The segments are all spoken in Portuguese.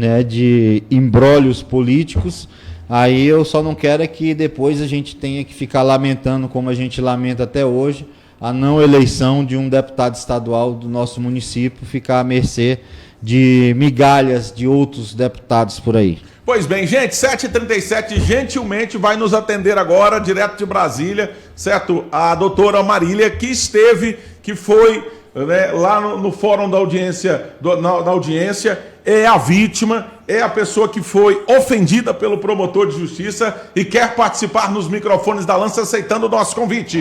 né, de imbrólios políticos. Aí eu só não quero é que depois a gente tenha que ficar lamentando, como a gente lamenta até hoje, a não eleição de um deputado estadual do nosso município, ficar à mercê de migalhas de outros deputados por aí. Pois bem, gente, 7h37, gentilmente vai nos atender agora, direto de Brasília, certo? A doutora Marília, que foi, né, lá no fórum da audiência, na audiência, é a vítima, é a pessoa que foi ofendida pelo promotor de justiça e quer participar nos microfones da Lança, aceitando o nosso convite.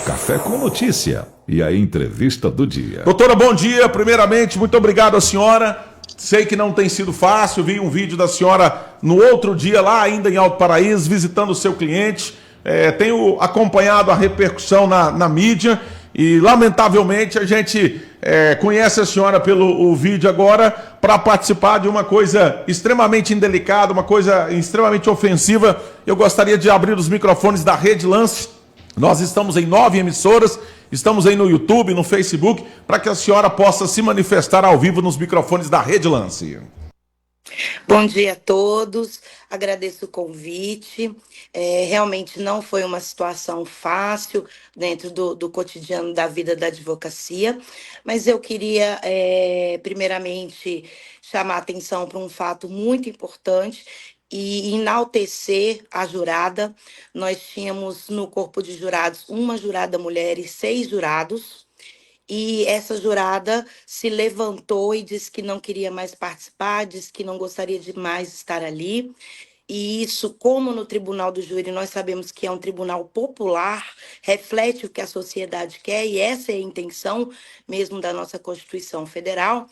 Café com Notícia e a entrevista do dia. Doutora, bom dia. Primeiramente, muito obrigado à senhora. Sei que não tem sido fácil, vi um vídeo da senhora no outro dia lá, ainda em Alto Paraíso, visitando o seu cliente. Tenho acompanhado a repercussão na mídia e, lamentavelmente, a gente conhece a senhora pelo o vídeo agora para participar de uma coisa extremamente indelicada, uma coisa extremamente ofensiva. Eu gostaria de abrir os microfones da Rede Lance. Nós estamos em 9 emissoras, estamos aí no YouTube, no Facebook, para que a senhora possa se manifestar ao vivo nos microfones da Rede Lance. Bom dia a todos, agradeço o convite. Realmente não foi uma situação fácil dentro do cotidiano da vida da advocacia, mas eu queria, primeiramente, chamar a atenção para um fato muito importante e enaltecer a jurada. Nós tínhamos no corpo de jurados uma jurada mulher e 6 jurados. E essa jurada se levantou e disse que não queria mais participar, disse que não gostaria de mais estar ali. E isso, como no Tribunal do Júri nós sabemos que é um tribunal popular, reflete o que a sociedade quer, e essa é a intenção mesmo da nossa Constituição Federal.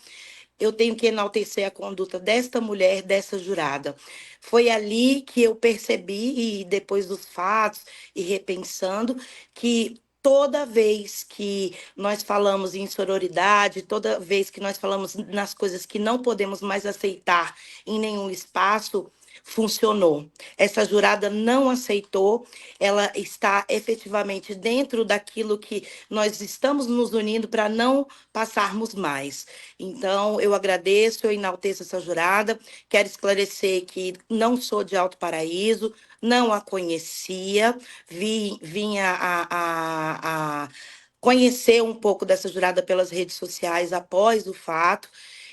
Eu tenho que enaltecer a conduta desta mulher, dessa jurada. Foi ali que eu percebi, e depois dos fatos, e repensando, que toda vez que nós falamos em sororidade, toda vez que nós falamos nas coisas que não podemos mais aceitar em nenhum espaço, funcionou. Essa jurada não aceitou, ela está efetivamente dentro daquilo que nós estamos nos unindo para não passarmos mais. Então, eu agradeço, eu enalteço essa jurada, quero esclarecer que não sou de Alto Paraíso, não a conhecia, vinha a conhecer um pouco dessa jurada pelas redes sociais após o fato,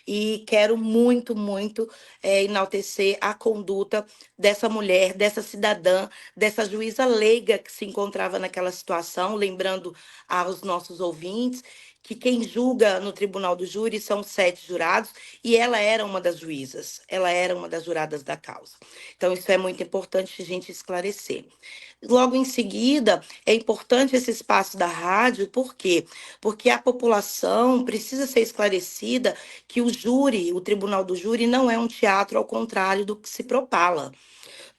e quero muito, muito enaltecer a conduta dessa mulher, dessa cidadã, dessa juíza leiga que se encontrava naquela situação, lembrando aos nossos ouvintes que quem julga no Tribunal do Júri são 7 jurados, e ela era uma das juízas, ela era uma das juradas da causa. Então, isso é muito importante a gente esclarecer. Logo em seguida, é importante esse espaço da rádio, por quê? Porque a população precisa ser esclarecida que o júri, o Tribunal do Júri, não é um teatro ao contrário do que se propala,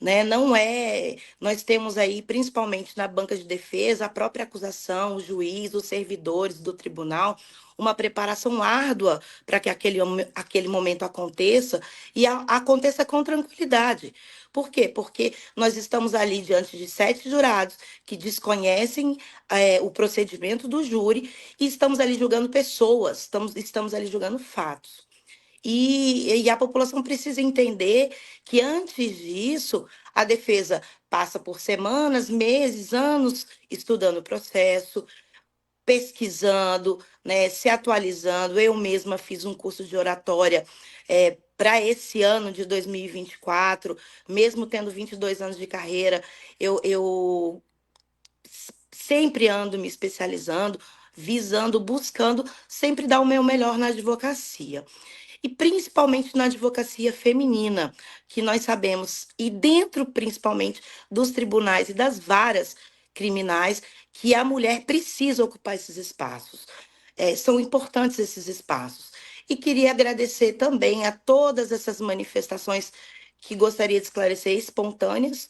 né? Não é. Nós temos aí, principalmente na banca de defesa, a própria acusação, o juiz, os servidores do tribunal, uma preparação árdua para que aquele momento aconteça e aconteça com tranquilidade. Por quê? Porque nós estamos ali diante de 7 jurados que desconhecem o procedimento do júri e estamos ali julgando pessoas, estamos ali julgando fatos. E a população precisa entender que, antes disso, a defesa passa por semanas, meses, anos estudando o processo, pesquisando, né, se atualizando. Eu mesma fiz um curso de oratória para esse ano de 2024, mesmo tendo 22 anos de carreira, eu sempre ando me especializando, visando, buscando sempre dar o meu melhor na advocacia. E principalmente na advocacia feminina, que nós sabemos, e dentro principalmente dos tribunais e das varas criminais, que a mulher precisa ocupar esses espaços. São importantes esses espaços. E queria agradecer também a todas essas manifestações que gostaria de esclarecer, espontâneas.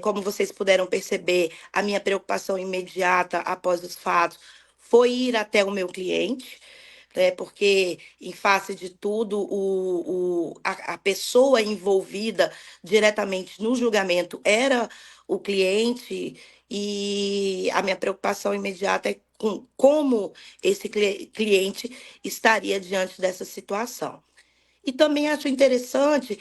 Como vocês puderam perceber, a minha preocupação imediata após os fatos foi ir até o meu cliente, porque, em face de tudo, a pessoa envolvida diretamente no julgamento era o cliente, e a minha preocupação imediata é com como esse cliente estaria diante dessa situação. E também acho interessante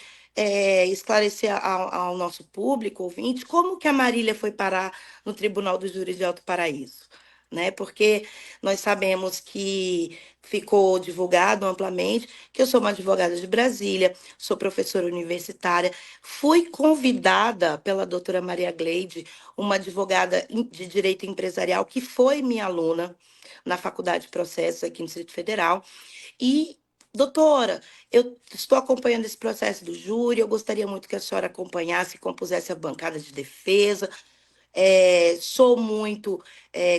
esclarecer ao nosso público, ouvinte, como que a Marília foi parar no Tribunal do Júri de Alto Paraíso. Né? Porque nós sabemos que ficou divulgado amplamente que eu sou uma advogada de Brasília, sou professora universitária, fui convidada pela doutora Maria Gleide, uma advogada de direito empresarial que foi minha aluna na Faculdade de Processos aqui no Distrito Federal, e, doutora, eu estou acompanhando esse processo do júri, eu gostaria muito que a senhora acompanhasse e compusesse a bancada de defesa. Sou muito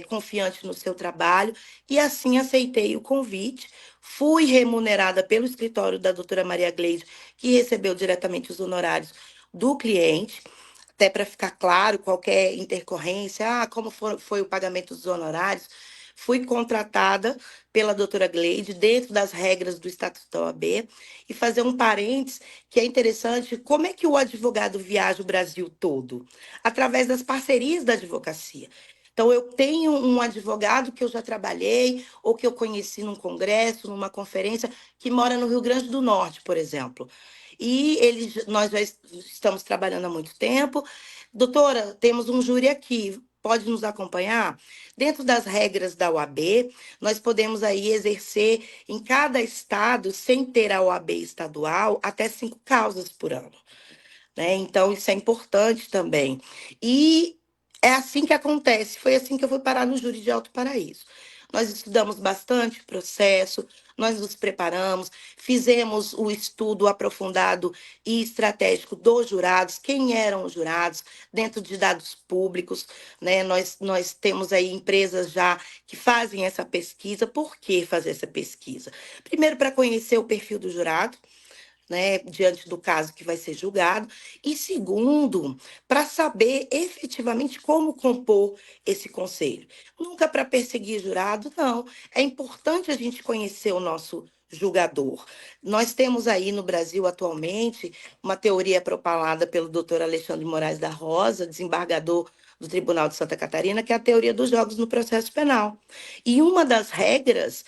confiante no seu trabalho e assim aceitei o convite. Fui remunerada pelo escritório da doutora Maria Gleide, que recebeu diretamente os honorários do cliente, até para ficar claro, qualquer intercorrência, como foi o pagamento dos honorários. Fui contratada pela doutora Gleide, dentro das regras do Estatuto da OAB, e fazer um parênteses, que é interessante, como é que o advogado viaja o Brasil todo? Através das parcerias da advocacia. Então, eu tenho um advogado que eu já trabalhei, ou que eu conheci num congresso, numa conferência, que mora no Rio Grande do Norte, por exemplo. E nós já estamos trabalhando há muito tempo. Doutora, temos um júri aqui, pode nos acompanhar? Dentro das regras da OAB, nós podemos aí exercer em cada estado, sem ter a OAB estadual, até 5 causas por ano. Né? Então, isso é importante também. E é assim que acontece. Foi assim que eu fui parar no júri de Alto Paraíso. Nós estudamos bastante o processo, nós nos preparamos, fizemos o estudo aprofundado e estratégico dos jurados, quem eram os jurados, dentro de dados públicos, né? Nós temos aí empresas já que fazem essa pesquisa. Por que fazer essa pesquisa? Primeiro, para conhecer o perfil do jurado, né, diante do caso que vai ser julgado, e segundo, para saber efetivamente como compor esse conselho. Nunca para perseguir jurado, não. É importante a gente conhecer o nosso julgador. Nós temos aí no Brasil atualmente uma teoria propalada pelo doutor Alexandre Moraes da Rosa, desembargador do Tribunal de Santa Catarina, que é a teoria dos jogos no processo penal. E uma das regras,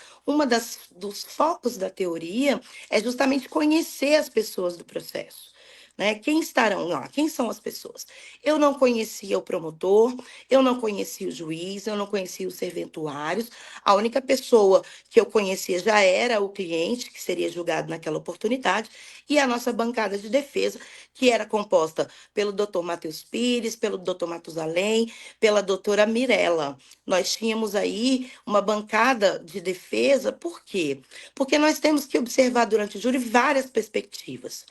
dos focos da teoria é justamente conhecer as pessoas do processo. Né? Quem estarão lá? Quem são as pessoas? Eu não conhecia o promotor, eu não conhecia o juiz, eu não conhecia os serventuários. A única pessoa que eu conhecia já era o cliente, que seria julgado naquela oportunidade, e a nossa bancada de defesa, que era composta pelo doutor Matheus Pires, pelo doutor Matusalém, pela doutora Mirella. Nós tínhamos aí uma bancada de defesa, por quê? Porque nós temos que observar durante o júri várias perspectivas.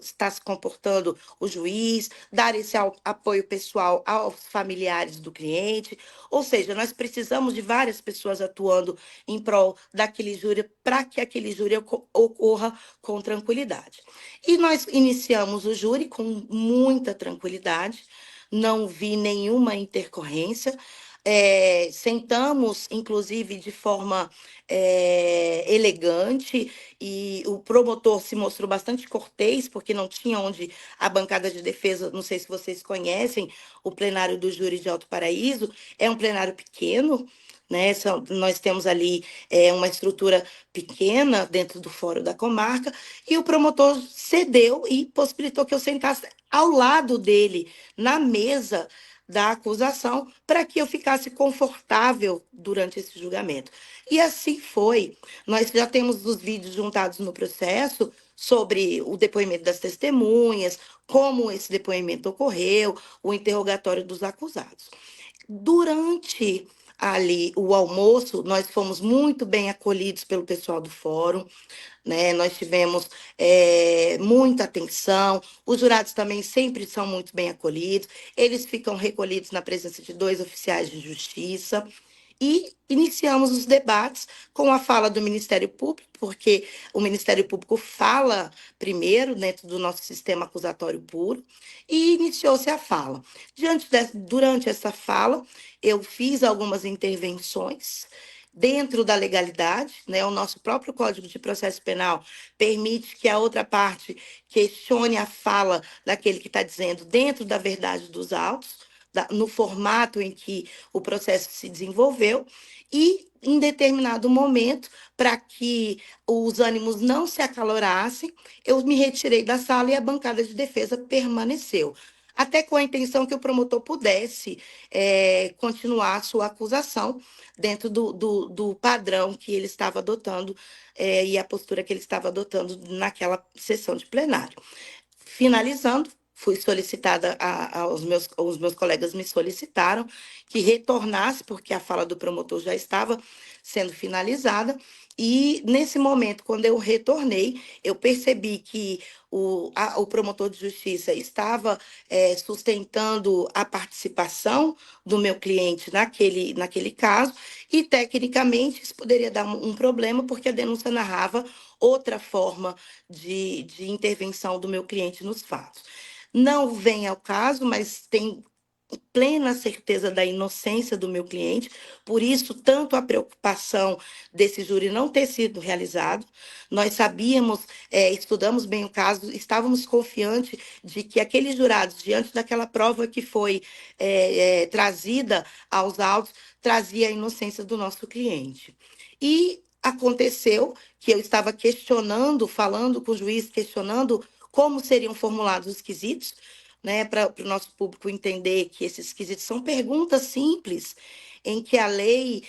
Está se comportando o juiz, dar esse apoio pessoal aos familiares do cliente. Ou seja, nós precisamos de várias pessoas atuando em prol daquele júri, para que aquele júri ocorra com tranquilidade. E nós iniciamos o júri com muita tranquilidade, não vi nenhuma intercorrência. Sentamos, inclusive, de forma elegante, e o promotor se mostrou bastante cortês, porque não tinha onde a bancada de defesa, não sei se vocês conhecem, o plenário do júri de Alto Paraíso, é um plenário pequeno, né? Nós temos ali uma estrutura pequena dentro do fórum da comarca, e o promotor cedeu e possibilitou que eu sentasse ao lado dele, na mesa da acusação, para que eu ficasse confortável durante esse julgamento. E assim foi. Nós já temos os vídeos juntados no processo sobre o depoimento das testemunhas, como esse depoimento ocorreu, o interrogatório dos acusados. Durante ali o almoço, nós fomos muito bem acolhidos pelo pessoal do fórum, né? Nós tivemos muita atenção, os jurados também sempre são muito bem acolhidos, eles ficam recolhidos na presença de 2 oficiais de justiça, e iniciamos os debates com a fala do Ministério Público, porque o Ministério Público fala primeiro dentro do nosso sistema acusatório puro, e iniciou-se a fala. Durante essa fala, eu fiz algumas intervenções dentro da legalidade, né? O nosso próprio Código de Processo Penal permite que a outra parte questione a fala daquele que está dizendo dentro da verdade dos autos, no formato em que o processo se desenvolveu, e, em determinado momento, para que os ânimos não se acalorassem, eu me retirei da sala e a bancada de defesa permaneceu. Até com a intenção que o promotor pudesse continuar a sua acusação dentro do padrão que ele estava adotando e a postura que ele estava adotando naquela sessão de plenário. Finalizando, fui solicitada, os meus colegas me solicitaram que retornasse, porque a fala do promotor já estava sendo finalizada, e nesse momento, quando eu retornei, eu percebi que o promotor de justiça estava sustentando a participação do meu cliente naquele caso, e tecnicamente isso poderia dar um problema, porque a denúncia narrava outra forma de intervenção do meu cliente nos fatos. Não vem ao caso, mas tem plena certeza da inocência do meu cliente, por isso, tanto a preocupação desse júri não ter sido realizado. Nós sabíamos, estudamos bem o caso, estávamos confiantes de que aqueles jurados, diante daquela prova que foi trazida aos autos, trazia a inocência do nosso cliente. E aconteceu que eu estava questionando, falando com o juiz, questionando como seriam formulados os quesitos, né, para o nosso público entender que esses quesitos são perguntas simples, em que a lei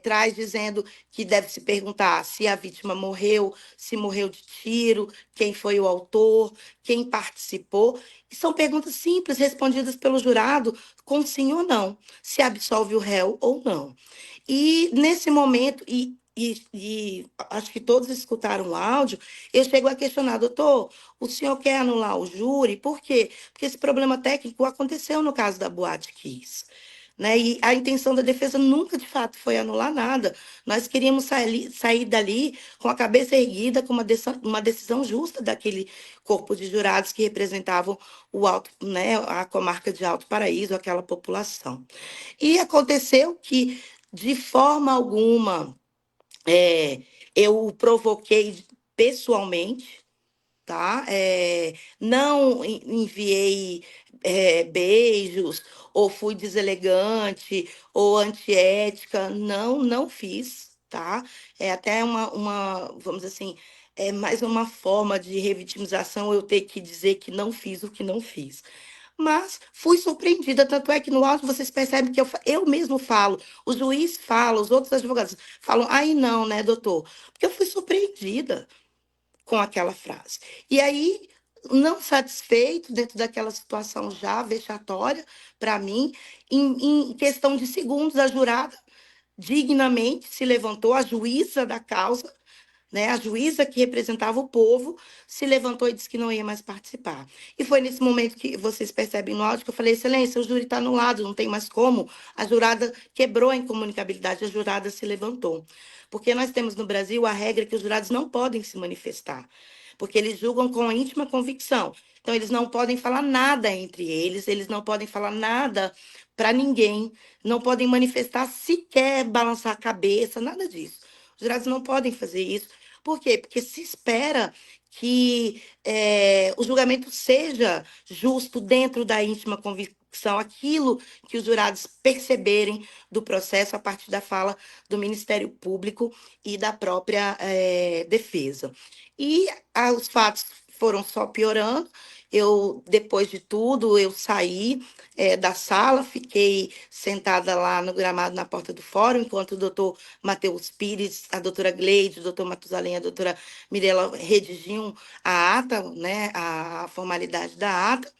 traz dizendo que deve se perguntar se a vítima morreu, se morreu de tiro, quem foi o autor, quem participou. E são perguntas simples, respondidas pelo jurado com sim ou não, se absolve o réu ou não. E nesse momento, e acho que todos escutaram o áudio, eu chego a questionar, doutor, o senhor quer anular o júri? Por quê? Porque esse problema técnico aconteceu no caso da Boate Kiss. Né? E a intenção da defesa nunca, de fato, foi anular nada. Nós queríamos sair dali com a cabeça erguida, com uma decisão justa daquele corpo de jurados que representavam né, a comarca de Alto Paraíso, aquela população. E aconteceu que, de forma alguma, eu provoquei pessoalmente, tá? Não enviei beijos, ou fui deselegante, ou antiética, não fiz, tá? É até vamos dizer assim, é mais uma forma de revitimização eu ter que dizer que não fiz o que não fiz. Mas fui surpreendida, tanto é que no áudio vocês percebem que eu mesmo falo, o juiz fala, os outros advogados falam, aí não, né, doutor? Porque eu fui surpreendida com aquela frase. E aí, não satisfeito, dentro daquela situação já vexatória, para mim, em questão de segundos, a jurada dignamente se levantou, a juíza da causa, né, a juíza que representava o povo, se levantou e disse que não ia mais participar. E foi nesse momento que vocês percebem no áudio que eu falei, excelência, o júri está anulado, não tem mais como. A jurada quebrou a incomunicabilidade, a jurada se levantou. Porque nós temos no Brasil a regra que os jurados não podem se manifestar, porque eles julgam com a íntima convicção. Então, eles não podem falar nada entre eles não podem falar nada para ninguém, não podem manifestar sequer balançar a cabeça, nada disso. Os jurados não podem fazer isso. Por quê? Porque se espera que o julgamento seja justo dentro da íntima convicção, aquilo que os jurados perceberem do processo a partir da fala do Ministério Público e da própria defesa. E os fatos foram só piorando. Depois de tudo, eu saí da sala, fiquei sentada lá no gramado na porta do fórum, enquanto o doutor Matheus Pires, a doutora Gleide, o doutor Matusalém, a doutora Mirella redigiam a ata, né, a formalidade da ata.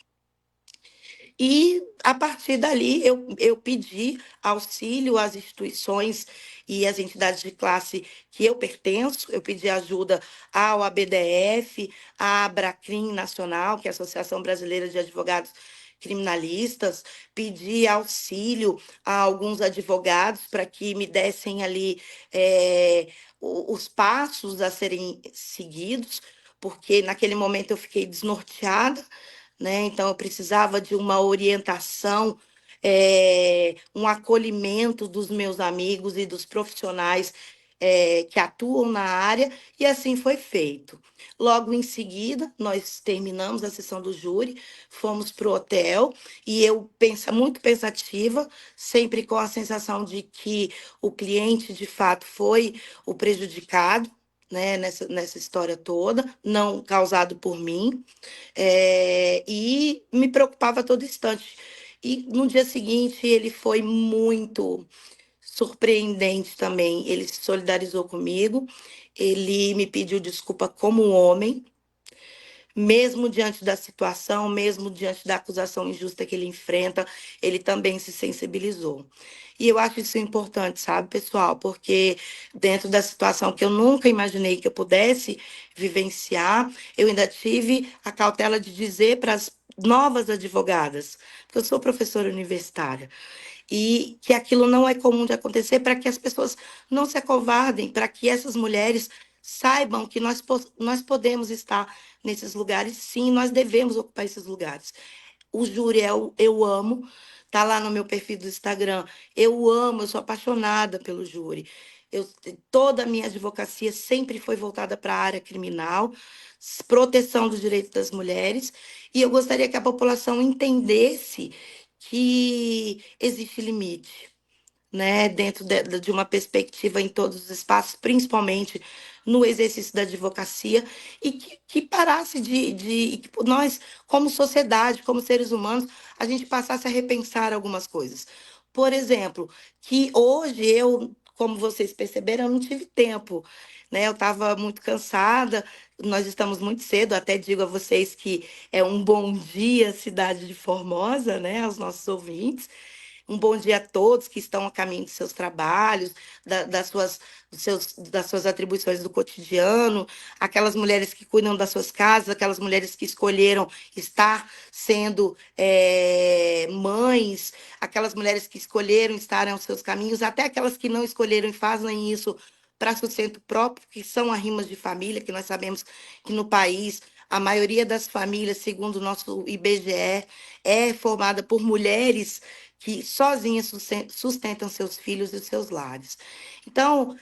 E, a partir dali, eu pedi auxílio às instituições e às entidades de classe que eu pertenço, eu pedi ajuda ao ABDF, à Abracrim Nacional, que é a Associação Brasileira de Advogados Criminalistas, pedi auxílio a alguns advogados para que me dessem ali os passos a serem seguidos, porque naquele momento eu fiquei desnorteada, né? Então, eu precisava de uma orientação, um acolhimento dos meus amigos e dos profissionais que atuam na área, e assim foi feito. Logo em seguida, nós terminamos a sessão do júri, fomos para o hotel, e eu muito pensativa, sempre com a sensação de que o cliente, de fato, foi o prejudicado, né, nessa história toda, não causado por mim, e me preocupava a todo instante. E no dia seguinte, ele foi muito surpreendente também. Ele se solidarizou comigo, ele me pediu desculpa como homem, mesmo diante da situação, mesmo diante da acusação injusta que ele enfrenta, ele também se sensibilizou. E eu acho isso importante, sabe, pessoal? Porque dentro da situação que eu nunca imaginei que eu pudesse vivenciar, eu ainda tive a cautela de dizer para as novas advogadas, porque eu sou professora universitária, e que aquilo não é comum de acontecer, para que as pessoas não se acovardem, para que essas mulheres saibam que nós podemos estar nesses lugares, sim, nós devemos ocupar esses lugares. O júri eu amo, tá lá no meu perfil do Instagram. Eu amo, eu sou apaixonada pelo júri. Eu, toda a minha advocacia sempre foi voltada para a área criminal, proteção dos direitos das mulheres, e eu gostaria que a população entendesse que existe limite, né, dentro de uma perspectiva em todos os espaços, principalmente no exercício da advocacia, e que parasse que nós, como sociedade, como seres humanos, a gente passasse a repensar algumas coisas. Por exemplo, que hoje eu, como vocês perceberam, eu não tive tempo, né? Eu estava muito cansada, nós estamos muito cedo, até digo a vocês que é um bom dia, cidade de Formosa, né, aos nossos ouvintes. Um bom dia a todos que estão a caminho de seus trabalhos, das suas atribuições do cotidiano, aquelas mulheres que cuidam das suas casas, aquelas mulheres que escolheram estar sendo mães, aquelas mulheres que escolheram estar aos seus caminhos, até aquelas que não escolheram e fazem isso para sustento próprio, que são arrimas de família, que nós sabemos que no país a maioria das famílias, segundo o nosso IBGE, é formada por mulheres que sozinhas sustentam seus filhos e seus lares. Então,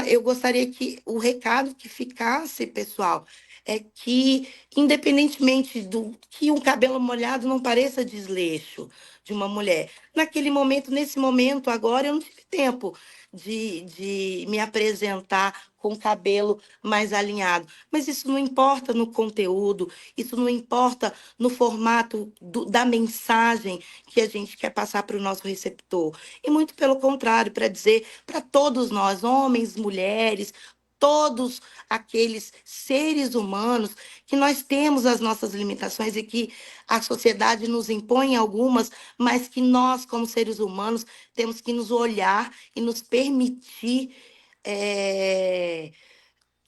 eu gostaria que o recado que ficasse, pessoal, é que, independentemente do que um cabelo molhado não pareça desleixo de uma mulher, naquele momento, nesse momento, agora, eu não tive tempo de me apresentar com o cabelo mais alinhado. Mas isso não importa no conteúdo, isso não importa no formato da mensagem que a gente quer passar para o nosso receptor. E muito pelo contrário, para dizer para todos nós, homens, mulheres, todos aqueles seres humanos, que nós temos as nossas limitações e que a sociedade nos impõe algumas, mas que nós, como seres humanos, temos que nos olhar e nos permitir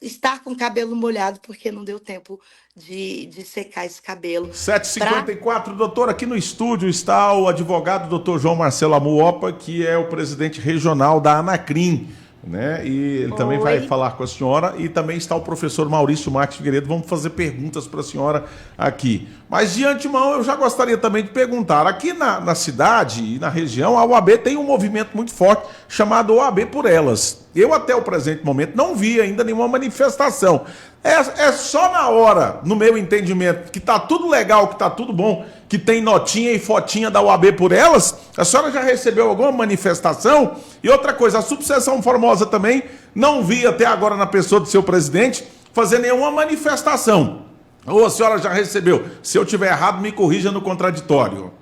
estar com o cabelo molhado, porque não deu tempo de secar esse cabelo. 7h54, doutor, aqui no estúdio está o advogado doutor João Marcelo Amuopa, que é o presidente regional da Anacrim, né? E ele também vai falar com a senhora, e também está o professor Maurício Marques Figueiredo. Vamos fazer perguntas para a senhora aqui. Mas de antemão eu já gostaria também de perguntar, aqui na cidade e na região, a OAB tem um movimento muito forte chamado OAB por Elas. Eu até o presente momento não vi ainda nenhuma manifestação. É só na hora, no meu entendimento, que tá tudo legal, que tá tudo bom, que tem notinha e fotinha da OAB por Elas. A senhora já recebeu alguma manifestação? E outra coisa, a subseção Formosa também não vi até agora, na pessoa do seu presidente, fazer nenhuma manifestação. Ou a senhora já recebeu? Se eu tiver errado, me corrija no contraditório.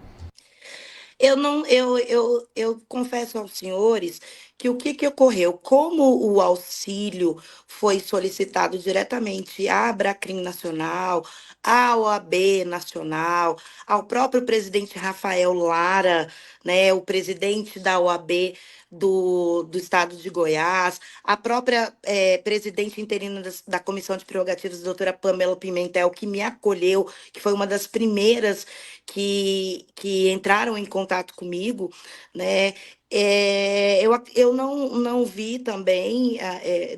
Eu não, eu confesso aos senhores que o que ocorreu, como o auxílio foi solicitado diretamente à Abracrim Nacional, à OAB Nacional, ao próprio presidente Rafael Lara, né, o presidente da OAB do estado de Goiás, a própria presidente interina da Comissão de Prerrogativas, doutora Pamela Pimentel, que me acolheu, que foi uma das primeiras que entraram em contato comigo, né? Eu não vi também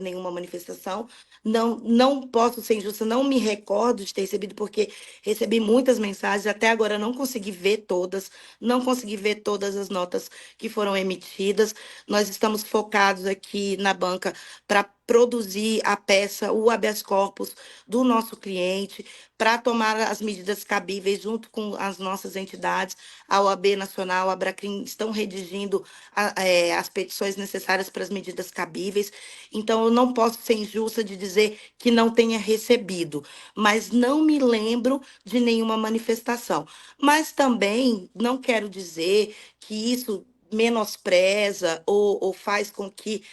nenhuma manifestação. não posso ser injusta, não me recordo de ter recebido, porque recebi muitas mensagens, até agora não consegui ver todas, não consegui ver todas as notas que foram emitidas. Nós estamos focados aqui na banca para produzir a peça, o habeas corpus do nosso cliente, para tomar as medidas cabíveis junto com as nossas entidades, a OAB Nacional, a Abracrim, estão redigindo as petições necessárias para as medidas cabíveis. Então, eu não posso ser injusta de dizer que não tenha recebido, mas não me lembro de nenhuma manifestação. Mas também não quero dizer que isso menospreza ou faz com que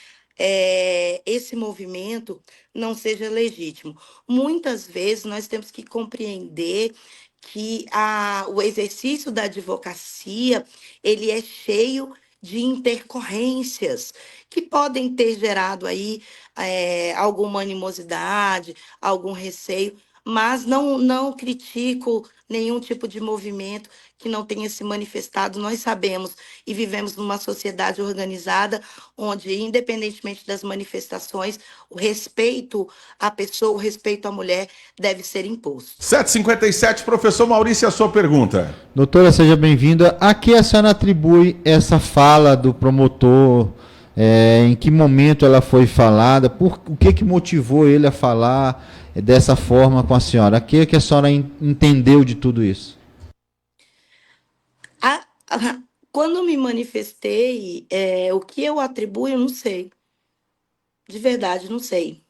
esse movimento não seja legítimo. Muitas vezes nós temos que compreender que o exercício da advocacia ele é cheio de intercorrências que podem ter gerado aí alguma animosidade, algum receio, mas não critico nenhum tipo de movimento que não tenha se manifestado. Nós sabemos e vivemos numa sociedade organizada onde, independentemente das manifestações, o respeito à pessoa, o respeito à mulher deve ser imposto. 7h57, professor Maurício, a sua pergunta. Doutora, seja bem-vinda. A que a senhora atribui essa fala do promotor? Em que momento ela foi falada? O que motivou ele a falar dessa forma com a senhora? O que a senhora entendeu de tudo isso? Quando me manifestei, o que eu atribuo, eu não sei. De verdade, não sei.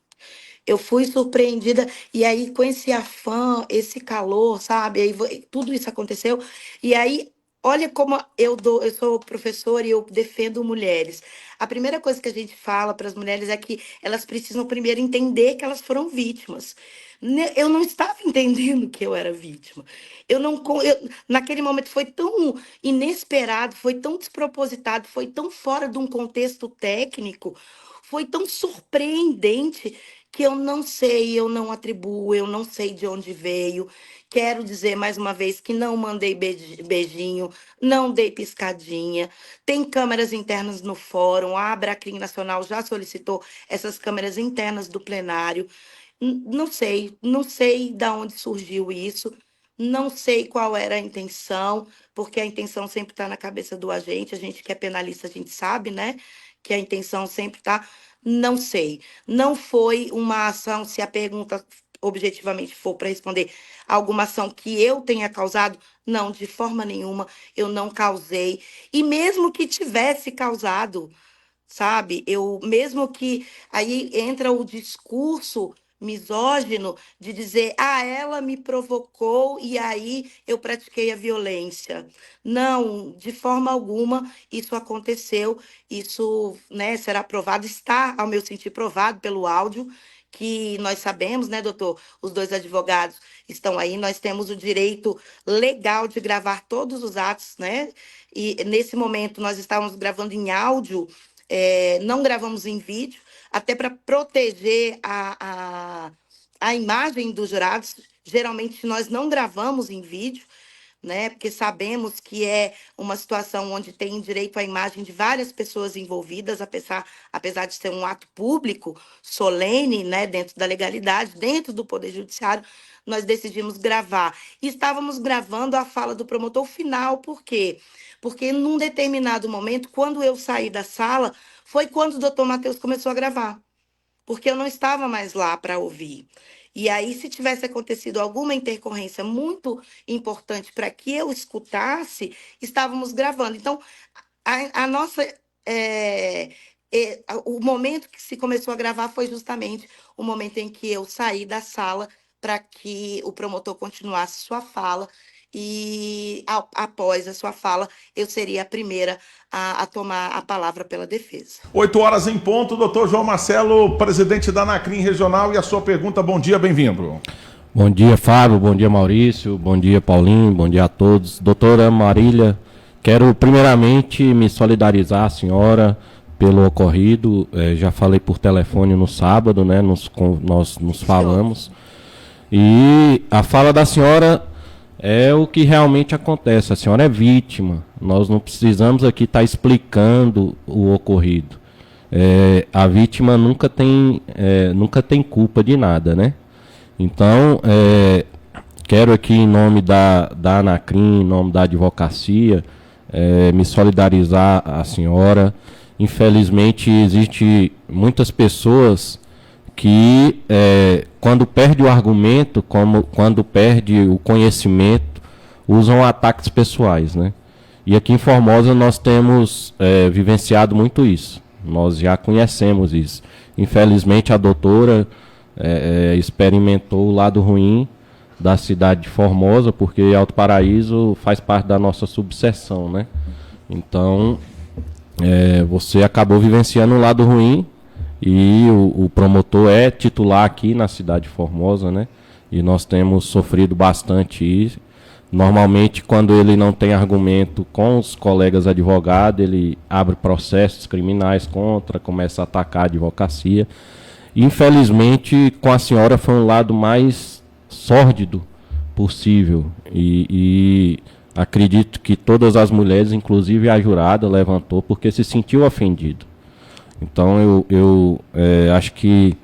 Eu fui surpreendida, e aí com esse afã, esse calor, sabe? Aí, tudo isso aconteceu, e aí, olha como eu sou professora e eu defendo mulheres. A primeira coisa que a gente fala para as mulheres é que elas precisam primeiro entender que elas foram vítimas. Eu não estava entendendo que eu era vítima. Naquele momento foi tão inesperado, foi tão despropositado, foi tão fora de um contexto técnico, foi tão surpreendente que eu não sei, eu não atribuo, eu não sei de onde veio. Quero dizer mais uma vez que não mandei beijinho, não dei piscadinha. Tem câmeras internas no fórum, a Abracrim Nacional já solicitou essas câmeras internas do plenário. Não sei de onde surgiu isso, não sei qual era a intenção, porque a intenção sempre está na cabeça do agente, a gente que é penalista, a gente sabe, né? Que a intenção sempre está, não sei. Não foi uma ação, se a pergunta objetivamente for para responder, alguma ação que eu tenha causado, não, de forma nenhuma, eu não causei. E mesmo que tivesse causado, sabe? Mesmo que aí entra o discurso misógino de dizer, ela me provocou e aí eu pratiquei a violência. Não, de forma alguma isso aconteceu, isso, né, será provado, está, ao meu sentir, provado pelo áudio, que nós sabemos, né, doutor? Os dois advogados estão aí, nós temos o direito legal de gravar todos os atos, né? E nesse momento nós estávamos gravando em áudio, não gravamos em vídeo, até para proteger a imagem dos jurados. Geralmente nós não gravamos em vídeo, né? Porque sabemos que é uma situação onde tem direito à imagem de várias pessoas envolvidas, apesar de ser um ato público, solene, né? Dentro da legalidade, dentro do Poder Judiciário, nós decidimos gravar. E estávamos gravando a fala do promotor final, por quê? Porque num determinado momento, quando eu saí da sala, foi quando o doutor Matheus começou a gravar, porque eu não estava mais lá para ouvir. E aí, se tivesse acontecido alguma intercorrência muito importante para que eu escutasse, estávamos gravando. Então, a nossa... o momento que se começou a gravar foi justamente o momento em que eu saí da sala para que o promotor continuasse sua fala, e após a sua fala, eu seria a primeira a tomar a palavra pela defesa. 8h em ponto, doutor João Marcelo, presidente da Anacrim Regional, e a sua pergunta. Bom dia, bem-vindo. Bom dia, Fábio, bom dia, Maurício, bom dia, Paulinho, bom dia a todos. Doutora Marília, quero primeiramente me solidarizar à senhora pelo ocorrido, já falei por telefone no sábado, né, nós nos falamos, e a fala da senhora é o que realmente acontece. A senhora é vítima. Nós não precisamos aqui estar explicando o ocorrido. a vítima nunca tem culpa de nada, né? Então, quero aqui, em nome da Anacrim, em nome da advocacia, me solidarizar à senhora. Infelizmente, existe muitas pessoas que, quando perde o argumento, quando perde o conhecimento, usam ataques pessoais, né? E aqui em Formosa nós temos vivenciado muito isso. Nós já conhecemos isso. Infelizmente, a doutora experimentou o lado ruim da cidade de Formosa, porque Alto Paraíso faz parte da nossa subseção, né? Então, você acabou vivenciando um lado ruim, e o promotor é titular aqui na cidade de Formosa, né? E nós temos sofrido bastante isso. Normalmente, quando ele não tem argumento com os colegas advogados, ele abre processos criminais contra, começa a atacar a advocacia. Infelizmente, com a senhora foi um lado mais sórdido possível. E acredito que todas as mulheres, inclusive a jurada, levantou porque se sentiu ofendido. Então, eu acho que,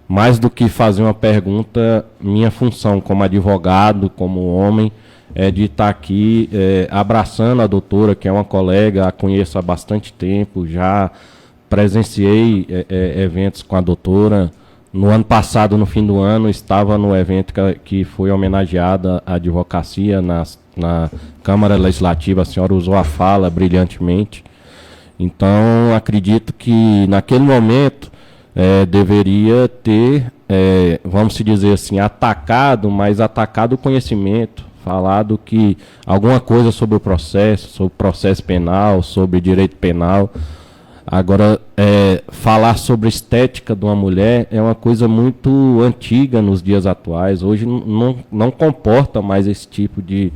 mais do que fazer uma pergunta, minha função como advogado, como homem, é de estar aqui abraçando a doutora, que é uma colega, a conheço há bastante tempo, já presenciei eventos com a doutora. No ano passado, no fim do ano, estava no evento que foi homenageada a advocacia na Câmara Legislativa. A senhora usou a fala brilhantemente. Então, acredito que naquele momento deveria ter, vamos dizer assim, atacado o conhecimento, falado que alguma coisa sobre o processo penal, sobre direito penal. Agora, falar sobre a estética de uma mulher é uma coisa muito antiga nos dias atuais. Hoje não comporta mais esse tipo de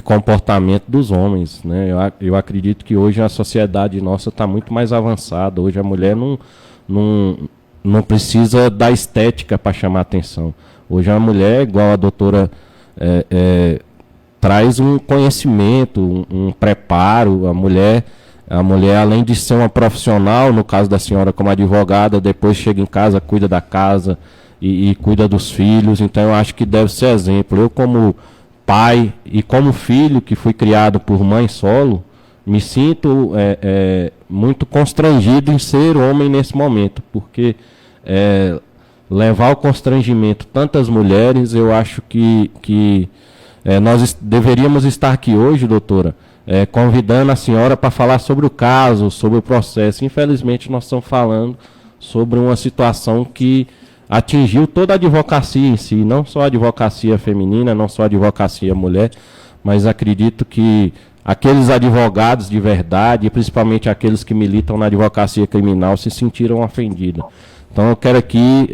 comportamento dos homens, né? Eu acredito que hoje a sociedade nossa está muito mais avançada. Hoje a mulher não precisa da estética para chamar atenção. Hoje a mulher, igual a doutora traz um conhecimento, um preparo. A mulher, além de ser uma profissional, no caso da senhora como advogada, depois chega em casa, cuida da casa e cuida dos filhos. Então eu acho que deve ser exemplo. Eu, como pai e como filho que fui criado por mãe solo, me sinto muito constrangido em ser homem nesse momento, porque levar ao constrangimento tantas mulheres, eu acho que nós deveríamos estar aqui hoje, doutora, convidando a senhora para falar sobre o caso, sobre o processo. Infelizmente, nós estamos falando sobre uma situação que atingiu toda a advocacia em si, não só a advocacia feminina, não só a advocacia mulher, mas acredito que aqueles advogados de verdade, principalmente aqueles que militam na advocacia criminal, se sentiram ofendidos. Então eu quero aqui,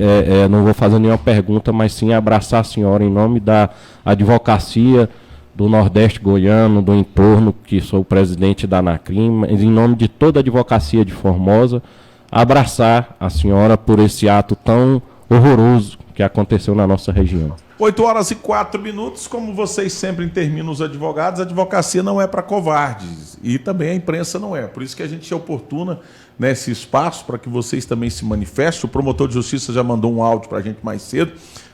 não vou fazer nenhuma pergunta, mas sim abraçar a senhora em nome da advocacia do Nordeste Goiano, do entorno, que sou o presidente da Anacrim, mas em nome de toda a advocacia de Formosa, abraçar a senhora por esse ato tão horroroso que aconteceu na nossa região. 8h04, como vocês sempre terminam os advogados, a advocacia não é para covardes e também a imprensa não é. Por isso que a gente oportuna nesse espaço para que vocês também se manifestem. O promotor de justiça já mandou um áudio para a gente mais cedo,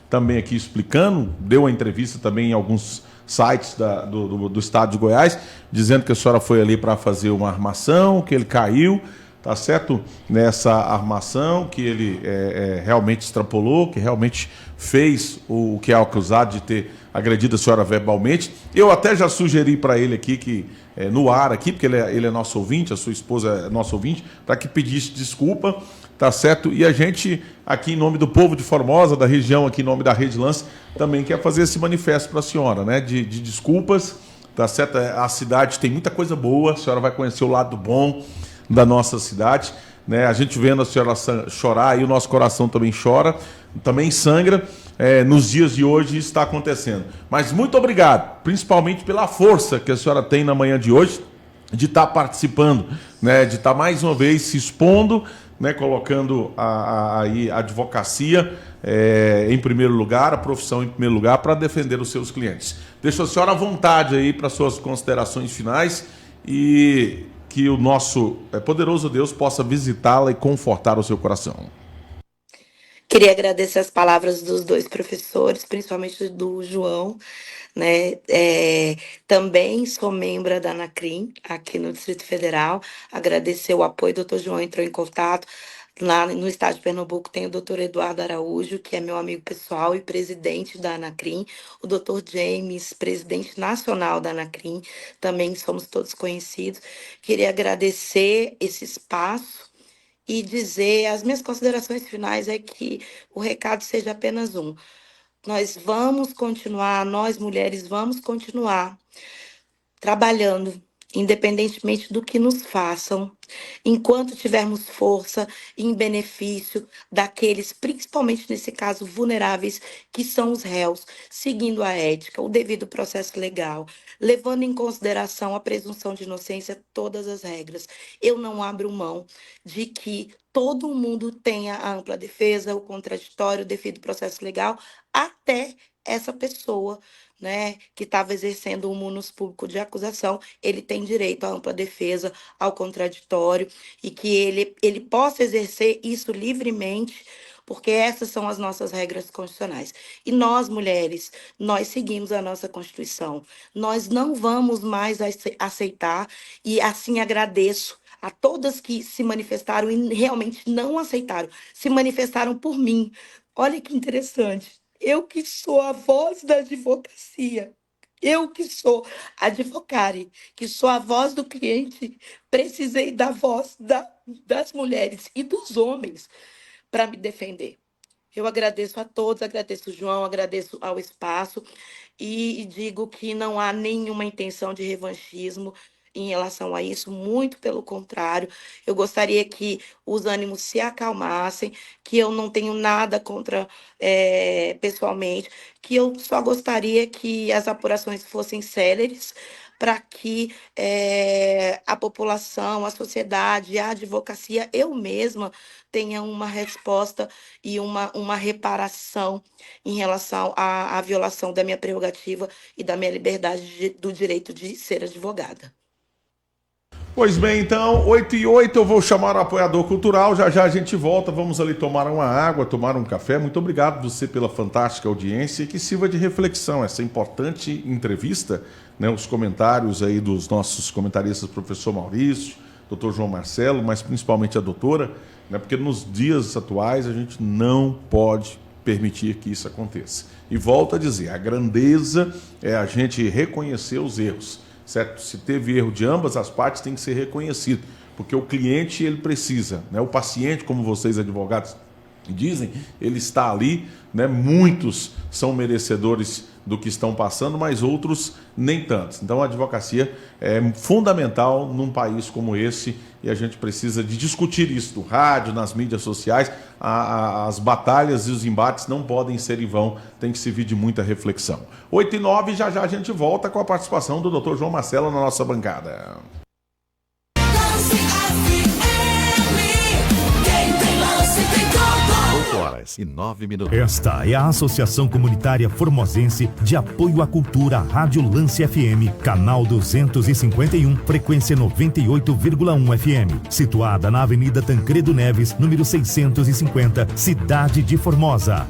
também aqui explicando, deu uma entrevista também em alguns sites do estado de Goiás, dizendo que a senhora foi ali para fazer uma armação, que ele caiu, tá certo? Nessa armação, que ele realmente extrapolou, que realmente fez o que é acusado de ter agredido a senhora verbalmente. Eu até já sugeri para ele aqui, que no ar aqui, porque ele é nosso ouvinte, a sua esposa é nosso ouvinte, para que pedisse desculpa, tá certo? E a gente, aqui em nome do povo de Formosa, da região, aqui em nome da Rede Lance, também quer fazer esse manifesto para a senhora, né? De desculpas, tá certo? A cidade tem muita coisa boa, a senhora vai conhecer o lado bom da nossa cidade, né? A gente vendo a senhora chorar, e o nosso coração também chora, também sangra. Nos dias de hoje isso está acontecendo. Mas muito obrigado, principalmente pela força que a senhora tem na manhã de hoje, de estar participando, né? De estar mais uma vez se expondo, né? Colocando a advocacia em primeiro lugar, a profissão em primeiro lugar, para defender os seus clientes. Deixo a senhora à vontade aí para suas considerações finais e que o nosso poderoso Deus possa visitá-la e confortar o seu coração. Queria agradecer as palavras dos dois professores, principalmente do João, né? Também sou membro da Anacrim, aqui no Distrito Federal. Agradecer o apoio, o doutor João entrou em contato. Lá no estado de Pernambuco tem o doutor Eduardo Araújo, que é meu amigo pessoal e presidente da Anacrim. O doutor James, presidente nacional da Anacrim, também somos todos conhecidos. Queria agradecer esse espaço e dizer, as minhas considerações finais é que o recado seja apenas um. Nós vamos continuar, nós mulheres vamos continuar trabalhando, independentemente do que nos façam, enquanto tivermos força em benefício daqueles, principalmente nesse caso, vulneráveis, que são os réus, seguindo a ética, o devido processo legal, levando em consideração a presunção de inocência, todas as regras. Eu não abro mão de que todo mundo tenha a ampla defesa, o contraditório, o devido processo legal, até essa pessoa, né, que estava exercendo um munus público de acusação, ele tem direito à ampla defesa, ao contraditório, e que ele possa exercer isso livremente, porque essas são as nossas regras constitucionais. E nós, mulheres, nós seguimos a nossa Constituição. Nós não vamos mais aceitar, e assim agradeço a todas que se manifestaram e realmente não aceitaram, se manifestaram por mim. Olha que interessante. Eu que sou a voz da advocacia, eu que sou advocare, que sou a voz do cliente, precisei da voz das mulheres e dos homens para me defender. Eu agradeço a todos, agradeço o João, agradeço ao espaço e digo que não há nenhuma intenção de revanchismo em relação a isso, muito pelo contrário. Eu gostaria que os ânimos se acalmassem, que eu não tenho nada contra pessoalmente, que eu só gostaria que as apurações fossem céleres, para que a população, a sociedade, a advocacia, eu mesma tenha uma resposta e uma reparação em relação à violação da minha prerrogativa e da minha liberdade do direito de ser advogada. Pois bem, então, 8h08, eu vou chamar o apoiador cultural, já já a gente volta, vamos ali tomar uma água, tomar um café. Muito obrigado você pela fantástica audiência e que sirva de reflexão essa importante entrevista, né, os comentários aí dos nossos comentaristas, professor Maurício, doutor João Marcelo, mas principalmente a doutora, né, porque nos dias atuais a gente não pode permitir que isso aconteça. E volto a dizer, a grandeza é a gente reconhecer os erros. Certo? Se teve erro de ambas as partes, tem que ser reconhecido, porque o cliente ele precisa, né? O paciente, como vocês advogados dizem, ele está ali, né? Muitos são merecedores do que estão passando, mas outros nem tantos. Então a advocacia é fundamental num país como esse e a gente precisa de discutir isso no rádio, nas mídias sociais. As batalhas e os embates não podem ser em vão, tem que servir de muita reflexão. 8h09, já já a gente volta com a participação do Dr. João Marcelo na nossa bancada. 8h09. Esta é a Associação Comunitária Formosense de Apoio à Cultura Rádio Lance FM, canal 251, frequência 98,1 FM, situada na Avenida Tancredo Neves, número 650, Cidade de Formosa.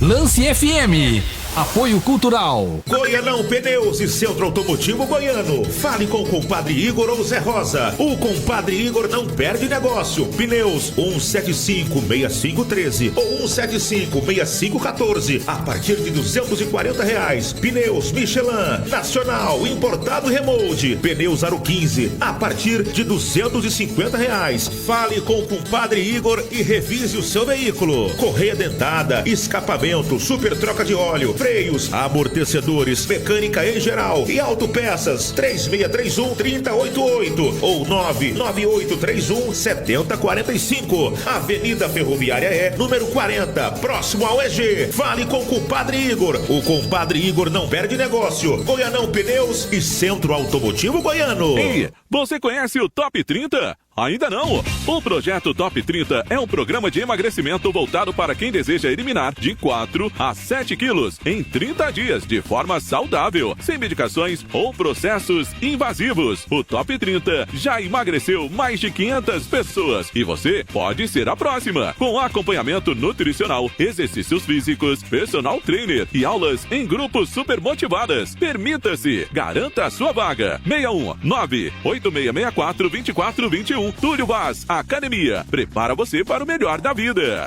Lance FM, apoio cultural. Goianão Pneus e Centro Automotivo Goiano. Fale com o compadre Igor ou Zé Rosa. O compadre Igor não perde negócio. Pneus 175-6513 ou 175-6514 a partir de R$240. Pneus Michelin, nacional, importado Remold. Pneus Aro 15 a partir de R$250. Fale com o compadre Igor e revise o seu veículo. Correia dentada, escapamento, super troca de óleo, freios, amortecedores, mecânica em geral e autopeças. 3631-3088 ou 99831-7045. Avenida Ferroviária número 40, próximo ao EG. Fale com o compadre Igor. O compadre Igor não perde negócio. Goianão Pneus e Centro Automotivo Goiano. Ei, você conhece o Top 30? Ainda não? O projeto Top 30 é um programa de emagrecimento voltado para quem deseja eliminar de 4 a 7 quilos em 30 dias de forma saudável, sem medicações ou processos invasivos. O Top 30 já emagreceu mais de 500 pessoas e você pode ser a próxima, com acompanhamento nutricional, exercícios físicos, personal trainer e aulas em grupos super motivadas. Permita-se, garanta a sua vaga. 61 98664 2421. Túlio Vaz, Academia. Prepara você para o melhor da vida.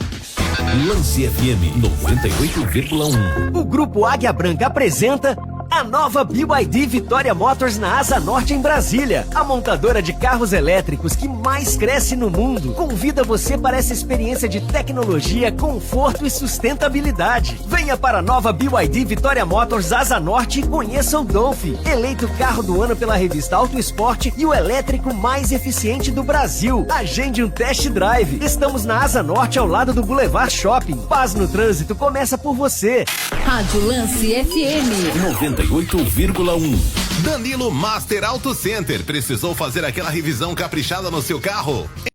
Lance FM 98,1. O Grupo Águia Branca apresenta a nova BYD Vitória Motors na Asa Norte em Brasília. A montadora de carros elétricos que mais cresce no mundo convida você para essa experiência de tecnologia, conforto e sustentabilidade. Venha para a nova BYD Vitória Motors Asa Norte e conheça o Dolphin, eleito carro do ano pela revista Auto Esporte e o elétrico mais eficiente do Brasil. Agende um test drive. Estamos na Asa Norte, ao lado do Boulevard Shopping. Paz no trânsito começa por você. Rádio Lance FM 98,1. Danilo Master Auto Center. Precisou fazer aquela revisão caprichada no seu carro?